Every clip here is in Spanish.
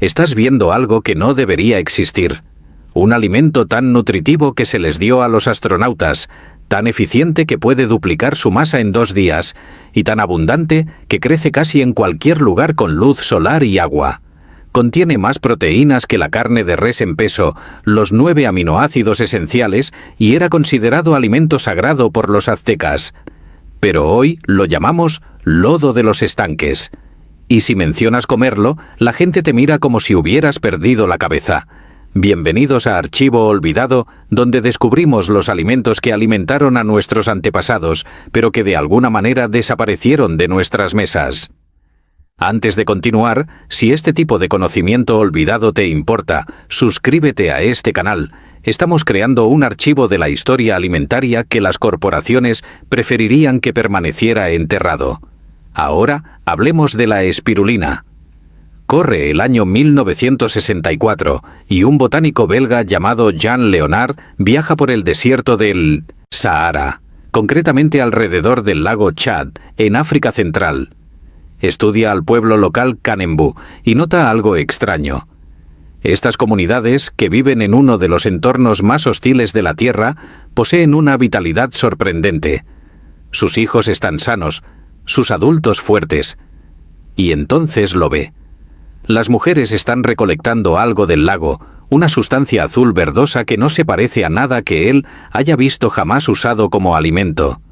Estás viendo algo que no debería existir. Un alimento tan nutritivo que se les dio a los astronautas, tan eficiente que puede duplicar su masa en 2 días, y tan abundante que crece casi en cualquier lugar con luz solar y agua. Contiene más proteínas que la carne de res en peso, los 9 aminoácidos esenciales, y era considerado alimento sagrado por los aztecas. Pero hoy lo llamamos lodo de los estanques. Y si mencionas comerlo, la gente te mira como si hubieras perdido la cabeza. Bienvenidos a Archivo Olvidado, donde descubrimos los alimentos que alimentaron a nuestros antepasados, pero que de alguna manera desaparecieron de nuestras mesas. Antes de continuar, si este tipo de conocimiento olvidado te importa, suscríbete a este canal. Estamos creando un archivo de la historia alimentaria que las corporaciones preferirían que permaneciera enterrado. Ahora hablemos de la espirulina. Corre el año 1964 y un botánico belga llamado Jean Leonard viaja por el desierto del Sahara, concretamente alrededor del lago Chad, en África Central. Estudia al pueblo local Kanembu y nota algo extraño. Estas comunidades, que viven en uno de los entornos más hostiles de la Tierra, poseen una vitalidad sorprendente. Sus hijos están sanos, sus adultos fuertes. Y entonces lo ve. Las mujeres están recolectando algo del lago, una sustancia azul verdosa que no se parece a nada que él haya visto jamás usado como alimento.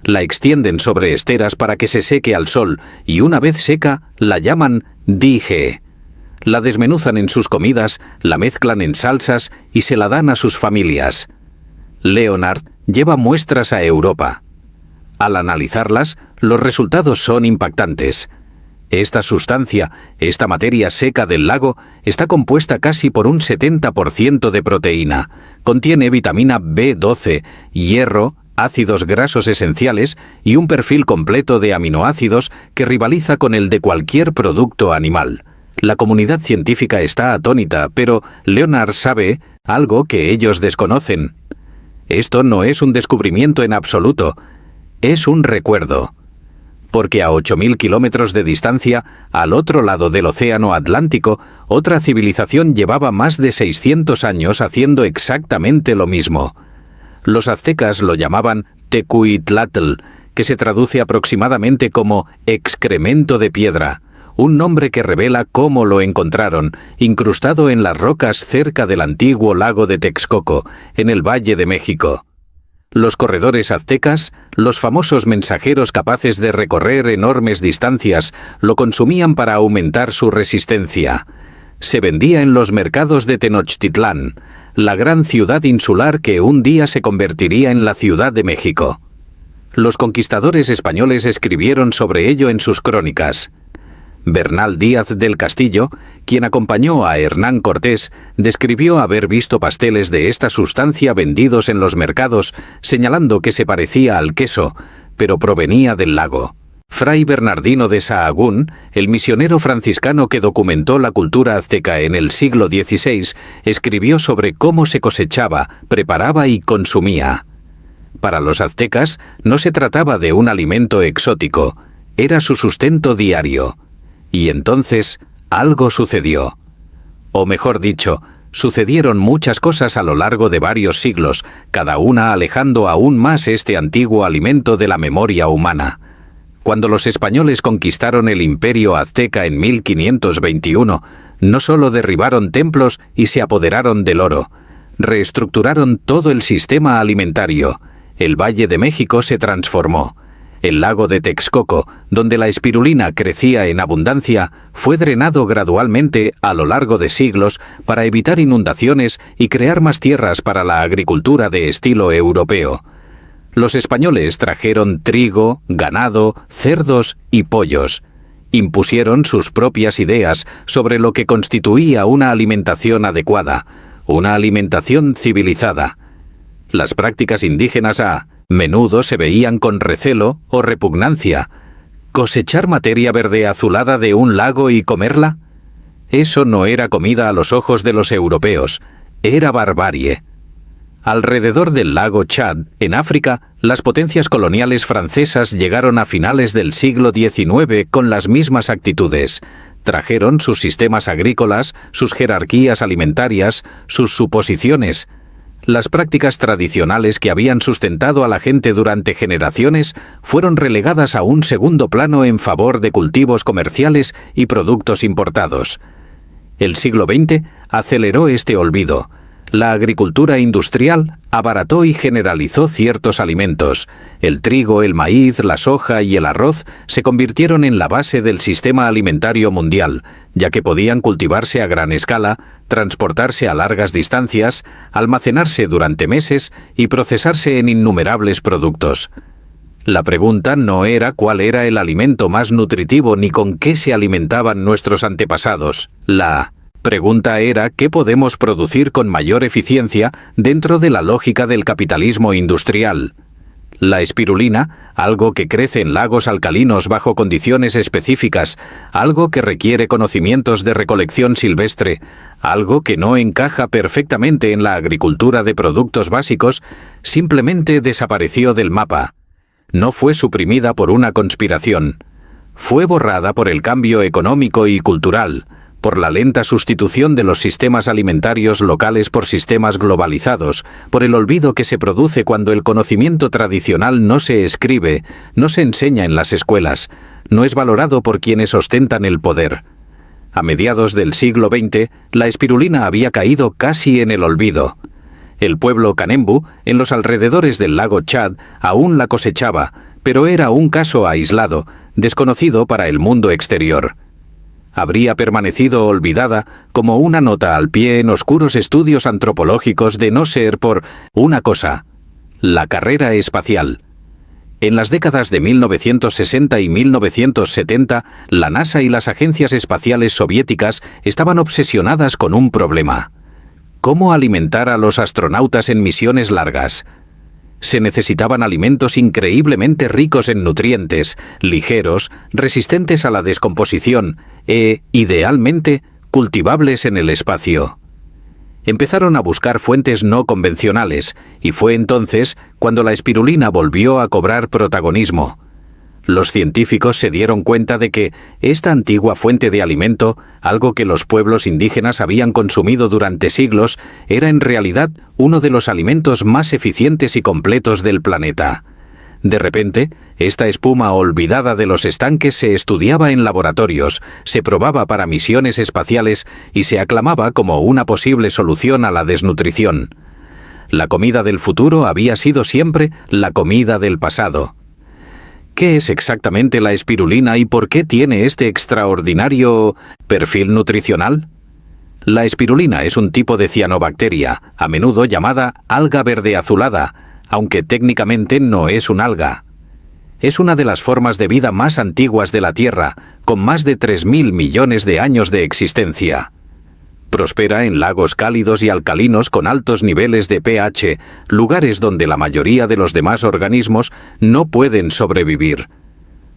La extienden sobre esteras para que se seque al sol y una vez seca la llaman dije. La desmenuzan en sus comidas, la mezclan en salsas y se la dan a sus familias. Leonard lleva muestras a Europa. Al analizarlas, los resultados son impactantes. Esta sustancia, esta materia seca del lago, está compuesta casi por un 70% de proteína. Contiene vitamina B12, hierro, ácidos grasos esenciales y un perfil completo de aminoácidos que rivaliza con el de cualquier producto animal. La comunidad científica está atónita, pero Leonard sabe algo que ellos desconocen. Esto no es un descubrimiento en absoluto, es un recuerdo. Porque a 8.000 kilómetros de distancia, al otro lado del océano Atlántico, otra civilización llevaba más de 600 años haciendo exactamente lo mismo. Los aztecas lo llamaban Tecuitlatl, que se traduce aproximadamente como excremento de piedra, un nombre que revela cómo lo encontraron, incrustado en las rocas cerca del antiguo lago de Texcoco, en el Valle de México. Los corredores aztecas, los famosos mensajeros capaces de recorrer enormes distancias, lo consumían para aumentar su resistencia. Se vendía en los mercados de Tenochtitlán, la gran ciudad insular que un día se convertiría en la Ciudad de México. Los conquistadores españoles escribieron sobre ello en sus crónicas. Bernal Díaz del Castillo, quien acompañó a Hernán Cortés, describió haber visto pasteles de esta sustancia vendidos en los mercados, señalando que se parecía al queso, pero provenía del lago. Fray Bernardino de Sahagún, el misionero franciscano que documentó la cultura azteca en el siglo XVI, escribió sobre cómo se cosechaba, preparaba y consumía. Para los aztecas no se trataba de un alimento exótico, era su sustento diario. Y entonces algo sucedió. O mejor dicho, sucedieron muchas cosas a lo largo de varios siglos, cada una alejando aún más este antiguo alimento de la memoria humana. Cuando los españoles conquistaron el imperio azteca en 1521, no solo derribaron templos y se apoderaron del oro, reestructuraron todo el sistema alimentario. El Valle de México se transformó. El lago de Texcoco, donde la espirulina crecía en abundancia, fue drenado gradualmente a lo largo de siglos para evitar inundaciones y crear más tierras para la agricultura de estilo europeo. Los españoles trajeron trigo, ganado, cerdos y pollos. Impusieron sus propias ideas sobre lo que constituía una alimentación adecuada, una alimentación civilizada. Las prácticas indígenas a menudo se veían con recelo o repugnancia. ¿Cosechar materia verde azulada de un lago y comerla? Eso no era comida a los ojos de los europeos, era barbarie. Alrededor del lago Chad, en África, las potencias coloniales francesas llegaron a finales del siglo XIX con las mismas actitudes. trajeron sus sistemas agrícolas, sus jerarquías alimentarias, sus suposiciones. Las prácticas tradicionales que habían sustentado a la gente durante generaciones fueron relegadas a un segundo plano en favor de cultivos comerciales y productos importados. El siglo XX aceleró este olvido. La agricultura industrial abarató y generalizó ciertos alimentos. El trigo, el maíz, la soja y el arroz se convirtieron en la base del sistema alimentario mundial, ya que podían cultivarse a gran escala, transportarse a largas distancias, almacenarse durante meses y procesarse en innumerables productos. La pregunta no era cuál era el alimento más nutritivo ni con qué se alimentaban nuestros antepasados. La pregunta era qué podemos producir con mayor eficiencia dentro de la lógica del capitalismo industrial. La espirulina, algo que crece en lagos alcalinos bajo condiciones específicas, algo que requiere conocimientos de recolección silvestre, algo que no encaja perfectamente en la agricultura de productos básicos, simplemente desapareció del mapa. No fue suprimida por una conspiración. Fue borrada por el cambio económico y cultural, por la lenta sustitución de los sistemas alimentarios locales por sistemas globalizados, por el olvido que se produce cuando el conocimiento tradicional no se escribe, no se enseña en las escuelas, no es valorado por quienes ostentan el poder. A mediados del siglo XX, la espirulina había caído casi en el olvido. El pueblo Kanembu, en los alrededores del lago Chad, aún la cosechaba, pero era un caso aislado, desconocido para el mundo exterior. Habría permanecido olvidada como una nota al pie en oscuros estudios antropológicos de no ser por una cosa: la carrera espacial. En las décadas de 1960 y 1970, la NASA y las agencias espaciales soviéticas estaban obsesionadas con un problema: ¿cómo alimentar a los astronautas en misiones largas? Se necesitaban alimentos increíblemente ricos en nutrientes, ligeros, resistentes a la descomposición e, idealmente, cultivables en el espacio. Empezaron a buscar fuentes no convencionales, y fue entonces cuando la espirulina volvió a cobrar protagonismo. Los científicos se dieron cuenta de que esta antigua fuente de alimento, algo que los pueblos indígenas habían consumido durante siglos, era en realidad uno de los alimentos más eficientes y completos del planeta. De repente, esta espuma olvidada de los estanques se estudiaba en laboratorios, se probaba para misiones espaciales y se aclamaba como una posible solución a la desnutrición. La comida del futuro había sido siempre la comida del pasado. ¿Qué es exactamente la espirulina y por qué tiene este extraordinario perfil nutricional? La espirulina es un tipo de cianobacteria, a menudo llamada alga verde azulada, aunque técnicamente no es un alga. Es una de las formas de vida más antiguas de la Tierra, con más de 3.000 millones de años de existencia. Prospera en lagos cálidos y alcalinos con altos niveles de pH, lugares donde la mayoría de los demás organismos no pueden sobrevivir.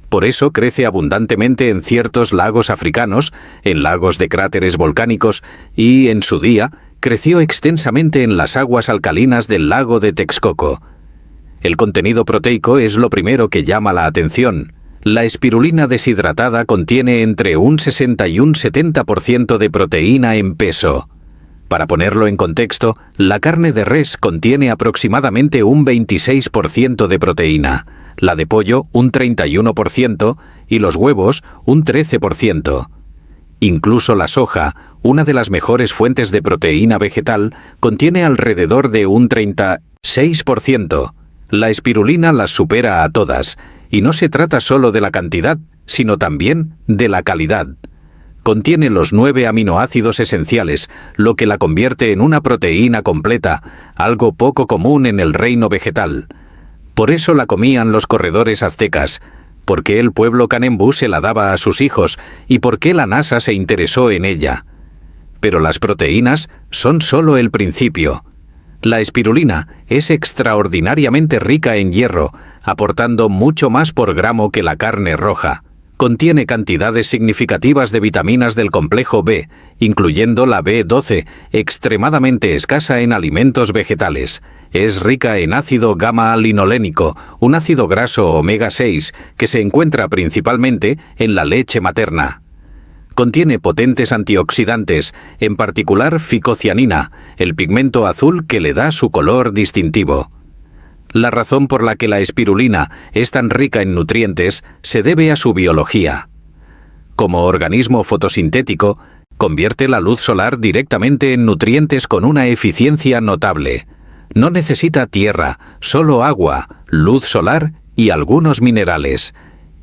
Por eso crece abundantemente en ciertos lagos africanos, en lagos de cráteres volcánicos y, en su día, creció extensamente en las aguas alcalinas del lago de Texcoco. El contenido proteico es lo primero que llama la atención. La espirulina deshidratada contiene entre un 60 y un 70% de proteína en peso. Para ponerlo en contexto, la carne de res contiene aproximadamente un 26% de proteína, la de pollo un 31% y los huevos un 13%. Incluso la soja, una de las mejores fuentes de proteína vegetal, contiene alrededor de un 36%. La espirulina las supera a todas, y no se trata solo de la cantidad, sino también de la calidad. Contiene los 9 aminoácidos esenciales, lo que la convierte en una proteína completa, algo poco común en el reino vegetal. Por eso la comían los corredores aztecas, porque el pueblo Kanembu se la daba a sus hijos y porque la NASA se interesó en ella. Pero las proteínas son solo el principio. La espirulina es extraordinariamente rica en hierro, aportando mucho más por gramo que la carne roja. Contiene cantidades significativas de vitaminas del complejo B, incluyendo la B12, extremadamente escasa en alimentos vegetales. Es rica en ácido gamma-linolénico, un ácido graso omega 6, que se encuentra principalmente en la leche materna. Contiene potentes antioxidantes, en particular ficocianina, el pigmento azul que le da su color distintivo. La razón por la que la espirulina es tan rica en nutrientes se debe a su biología. Como organismo fotosintético, convierte la luz solar directamente en nutrientes con una eficiencia notable. No necesita tierra, solo agua, luz solar y algunos minerales.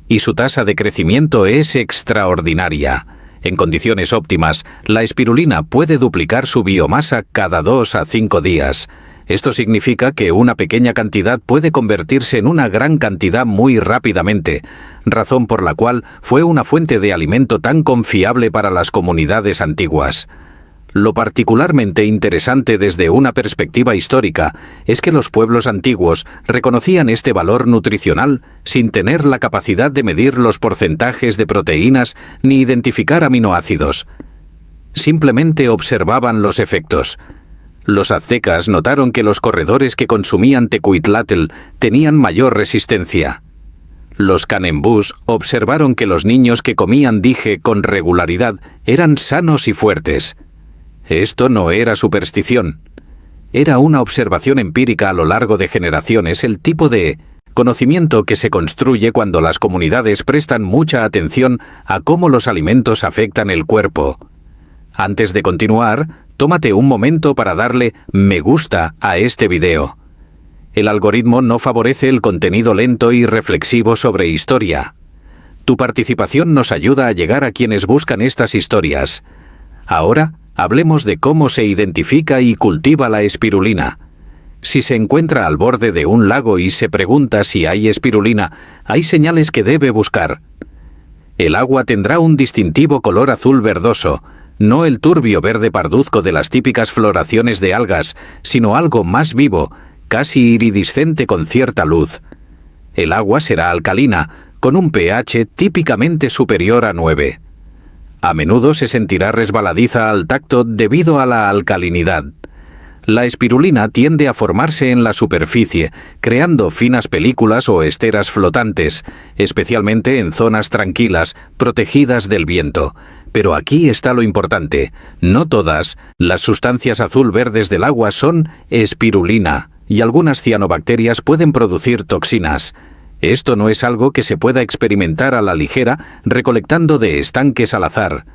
Y su tasa de crecimiento es extraordinaria. En condiciones óptimas, la espirulina puede duplicar su biomasa cada 2 a 5 días. Esto significa que una pequeña cantidad puede convertirse en una gran cantidad muy rápidamente, razón por la cual fue una fuente de alimento tan confiable para las comunidades antiguas. Lo particularmente interesante desde una perspectiva histórica es que los pueblos antiguos reconocían este valor nutricional sin tener la capacidad de medir los porcentajes de proteínas ni identificar aminoácidos. Simplemente observaban los efectos. Los aztecas notaron que los corredores que consumían tecuitlatl tenían mayor resistencia. Los canembús observaron que los niños que comían dije con regularidad eran sanos y fuertes. Esto no era superstición. Era una observación empírica a lo largo de generaciones, el tipo de conocimiento que se construye cuando las comunidades prestan mucha atención a cómo los alimentos afectan el cuerpo. Antes de continuar, tómate un momento para darle me gusta a este video. El algoritmo no favorece el contenido lento y reflexivo sobre historia. Tu participación nos ayuda a llegar a quienes buscan estas historias. Ahora, hablemos de cómo se identifica y cultiva la espirulina. Si se encuentra al borde de un lago y se pregunta si hay espirulina, hay señales que debe buscar. El agua tendrá un distintivo color azul verdoso, no el turbio verde parduzco de las típicas floraciones de algas, sino algo más vivo, casi iridiscente con cierta luz. El agua será alcalina, con un pH típicamente superior a 9. A menudo se sentirá resbaladiza al tacto debido a la alcalinidad. La espirulina tiende a formarse en la superficie, creando finas películas o esteras flotantes, especialmente en zonas tranquilas, protegidas del viento. Pero aquí está lo importante. No todas las sustancias azul-verdes del agua son espirulina, y algunas cianobacterias pueden producir toxinas. Esto no es algo que se pueda experimentar a la ligera recolectando de estanques al azar.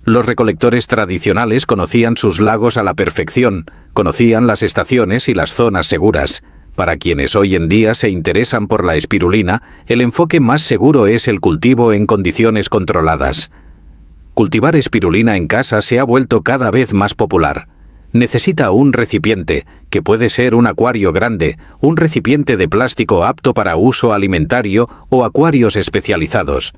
Los recolectores tradicionales conocían sus lagos a la perfección, conocían las estaciones y las zonas seguras. Para quienes hoy en día se interesan por la espirulina, el enfoque más seguro es el cultivo en condiciones controladas. Cultivar espirulina en casa se ha vuelto cada vez más popular. Necesita un recipiente, que puede ser un acuario grande, un recipiente de plástico apto para uso alimentario o acuarios especializados.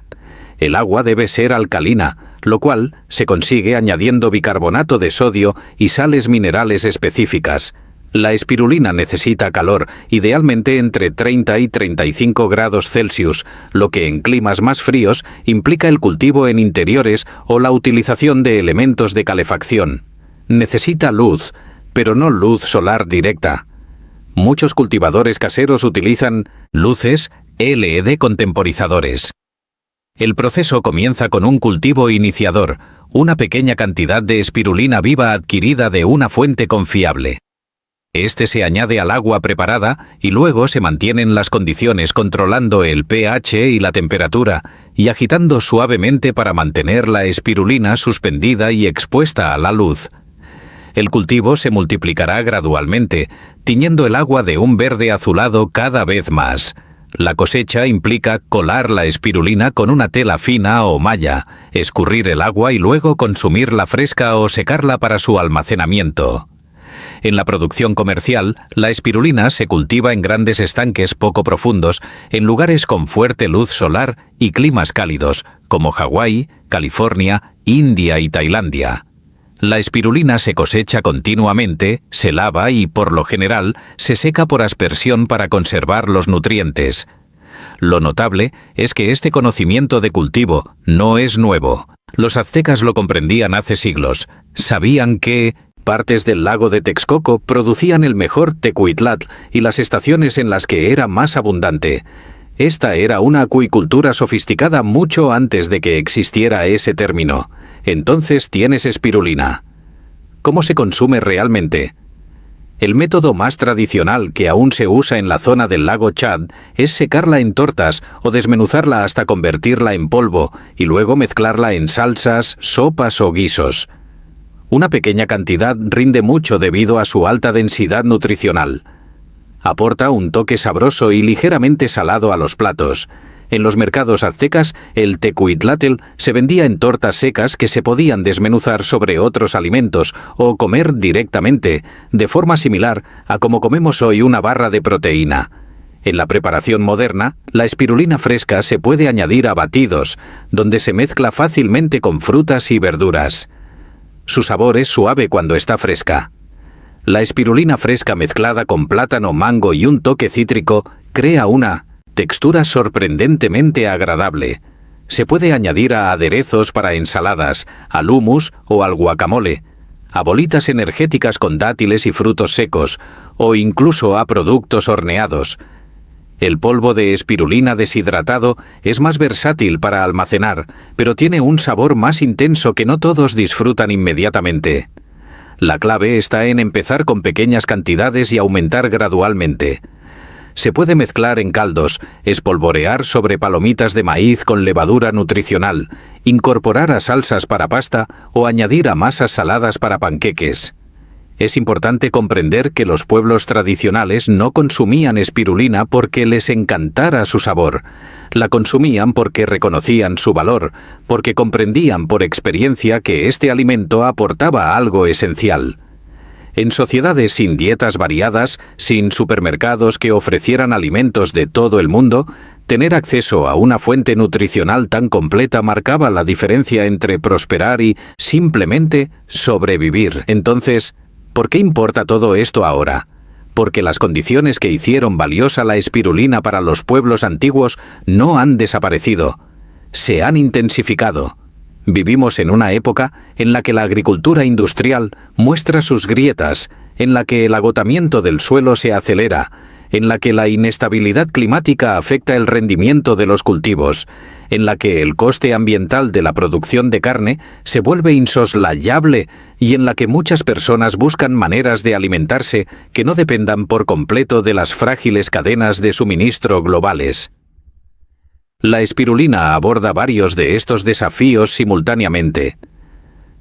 El agua debe ser alcalina, lo cual se consigue añadiendo bicarbonato de sodio y sales minerales específicas. La espirulina necesita calor, idealmente entre 30 y 35 grados Celsius, lo que en climas más fríos implica el cultivo en interiores o la utilización de elementos de calefacción. Necesita luz, pero no luz solar directa. Muchos cultivadores caseros utilizan luces LED con temporizadores. El proceso comienza con un cultivo iniciador, una pequeña cantidad de espirulina viva adquirida de una fuente confiable. Este se añade al agua preparada y luego se mantienen las condiciones controlando el pH y la temperatura y agitando suavemente para mantener la espirulina suspendida y expuesta a la luz. El cultivo se multiplicará gradualmente, tiñendo el agua de un verde azulado cada vez más. La cosecha implica colar la espirulina con una tela fina o malla, escurrir el agua y luego consumirla fresca o secarla para su almacenamiento. En la producción comercial, la espirulina se cultiva en grandes estanques poco profundos, en lugares con fuerte luz solar y climas cálidos, como Hawái, California, India y Tailandia. La espirulina se cosecha continuamente, se lava y, por lo general, se seca por aspersión para conservar los nutrientes. Lo notable es que este conocimiento de cultivo no es nuevo. Los aztecas lo comprendían hace siglos. Sabían que partes del lago de Texcoco producían el mejor tecuitlatl y las estaciones en las que era más abundante. Esta era una acuicultura sofisticada mucho antes de que existiera ese término. entonces tienes espirulina. ¿Cómo se consume realmente? El método más tradicional que aún se usa en la zona del lago Chad es secarla en tortas o desmenuzarla hasta convertirla en polvo y luego mezclarla en salsas, sopas o guisos. Una pequeña cantidad rinde mucho debido a su alta densidad nutricional. Aporta un toque sabroso y ligeramente salado a los platos. En los mercados aztecas, el tecuitlatl se vendía en tortas secas que se podían desmenuzar sobre otros alimentos o comer directamente, de forma similar a como comemos hoy una barra de proteína. En la preparación moderna, la espirulina fresca se puede añadir a batidos, donde se mezcla fácilmente con frutas y verduras. Su sabor es suave cuando está fresca. La espirulina fresca mezclada con plátano, mango y un toque cítrico crea una textura sorprendentemente agradable. Se puede añadir a aderezos para ensaladas, al hummus o al guacamole, a bolitas energéticas con dátiles y frutos secos, o incluso a productos horneados. El polvo de espirulina deshidratado es más versátil para almacenar, pero tiene un sabor más intenso que no todos disfrutan inmediatamente. La clave está en empezar con pequeñas cantidades y aumentar gradualmente. Se puede mezclar en caldos, espolvorear sobre palomitas de maíz con levadura nutricional, incorporar a salsas para pasta o añadir a masas saladas para panqueques. Es importante comprender que los pueblos tradicionales no consumían espirulina porque les encantara su sabor. La consumían porque reconocían su valor, porque comprendían por experiencia que este alimento aportaba algo esencial. En sociedades sin dietas variadas, sin supermercados que ofrecieran alimentos de todo el mundo, tener acceso a una fuente nutricional tan completa marcaba la diferencia entre prosperar y simplemente sobrevivir. Entonces, ¿por qué importa todo esto ahora? Porque las condiciones que hicieron valiosa la espirulina para los pueblos antiguos no han desaparecido, se han intensificado. Vivimos en una época en la que la agricultura industrial muestra sus grietas, en la que el agotamiento del suelo se acelera, en la que la inestabilidad climática afecta el rendimiento de los cultivos, en la que el coste ambiental de la producción de carne se vuelve insoslayable y en la que muchas personas buscan maneras de alimentarse que no dependan por completo de las frágiles cadenas de suministro globales. La espirulina aborda varios de estos desafíos simultáneamente.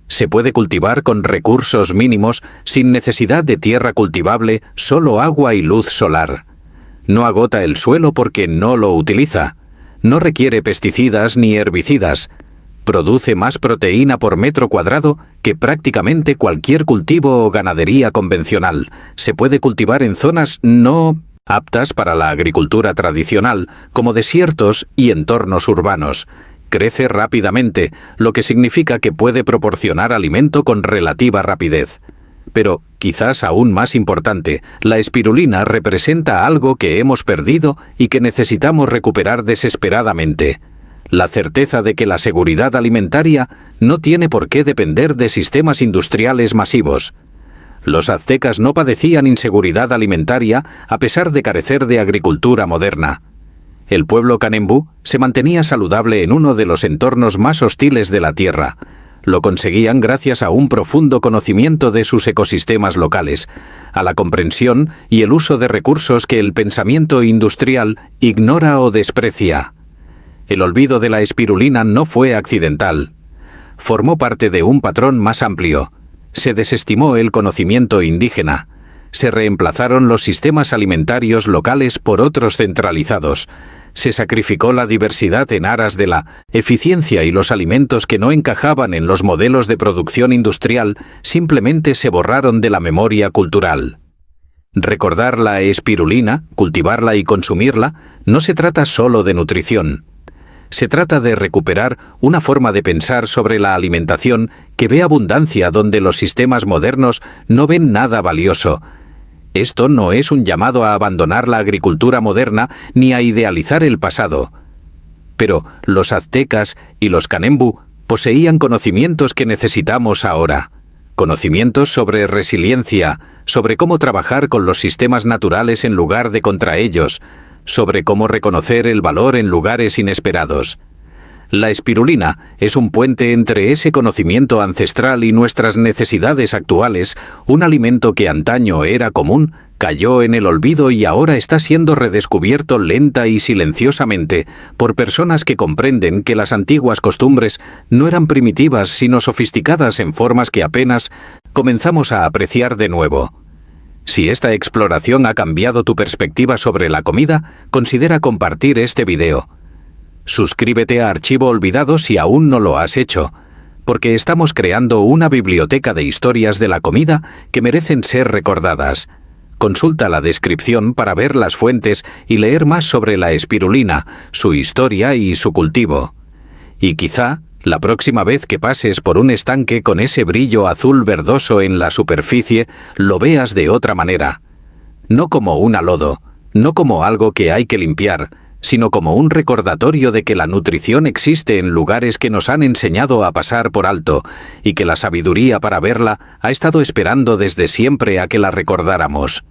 Se puede cultivar con recursos mínimos, sin necesidad de tierra cultivable, solo agua y luz solar. No agota el suelo porque no lo utiliza. No requiere pesticidas ni herbicidas. Produce más proteína por metro cuadrado que prácticamente cualquier cultivo o ganadería convencional. Se puede cultivar en zonas no aptas para la agricultura tradicional, como desiertos y entornos urbanos. Crece rápidamente, lo que significa que puede proporcionar alimento con relativa rapidez. Pero, quizás aún más importante, la espirulina representa algo que hemos perdido y que necesitamos recuperar desesperadamente: la certeza de que la seguridad alimentaria no tiene por qué depender de sistemas industriales masivos. Los aztecas no padecían inseguridad alimentaria a pesar de carecer de agricultura moderna. El pueblo Kanembu se mantenía saludable en uno de los entornos más hostiles de la Tierra. Lo conseguían gracias a un profundo conocimiento de sus ecosistemas locales, a la comprensión y el uso de recursos que el pensamiento industrial ignora o desprecia. El olvido de la espirulina no fue accidental. Formó parte de un patrón más amplio. Se desestimó el conocimiento indígena. Se reemplazaron los sistemas alimentarios locales por otros centralizados. Se sacrificó la diversidad en aras de la eficiencia y los alimentos que no encajaban en los modelos de producción industrial simplemente se borraron de la memoria cultural. Recordar la espirulina, cultivarla y consumirla, no se trata solo de nutrición. Se trata de recuperar una forma de pensar sobre la alimentación que ve abundancia donde los sistemas modernos no ven nada valioso. Esto no es un llamado a abandonar la agricultura moderna ni a idealizar el pasado. Pero los aztecas y los Kanembu poseían conocimientos que necesitamos ahora. Conocimientos sobre resiliencia, sobre cómo trabajar con los sistemas naturales en lugar de contra ellos, sobre cómo reconocer el valor en lugares inesperados. La espirulina es un puente entre ese conocimiento ancestral y nuestras necesidades actuales, un alimento que antaño era común, cayó en el olvido y ahora está siendo redescubierto lenta y silenciosamente por personas que comprenden que las antiguas costumbres no eran primitivas sino sofisticadas en formas que apenas comenzamos a apreciar de nuevo. Si esta exploración ha cambiado tu perspectiva sobre la comida, considera compartir este video. Suscríbete a Archivo Olvidado si aún no lo has hecho, porque estamos creando una biblioteca de historias de la comida que merecen ser recordadas. Consulta la descripción para ver las fuentes y leer más sobre la espirulina, su historia y su cultivo. Y quizá, la próxima vez que pases por un estanque con ese brillo azul verdoso en la superficie, lo veas de otra manera. No como un lodo, no como algo que hay que limpiar, sino como un recordatorio de que la nutrición existe en lugares que nos han enseñado a pasar por alto y que la sabiduría para verla ha estado esperando desde siempre a que la recordáramos.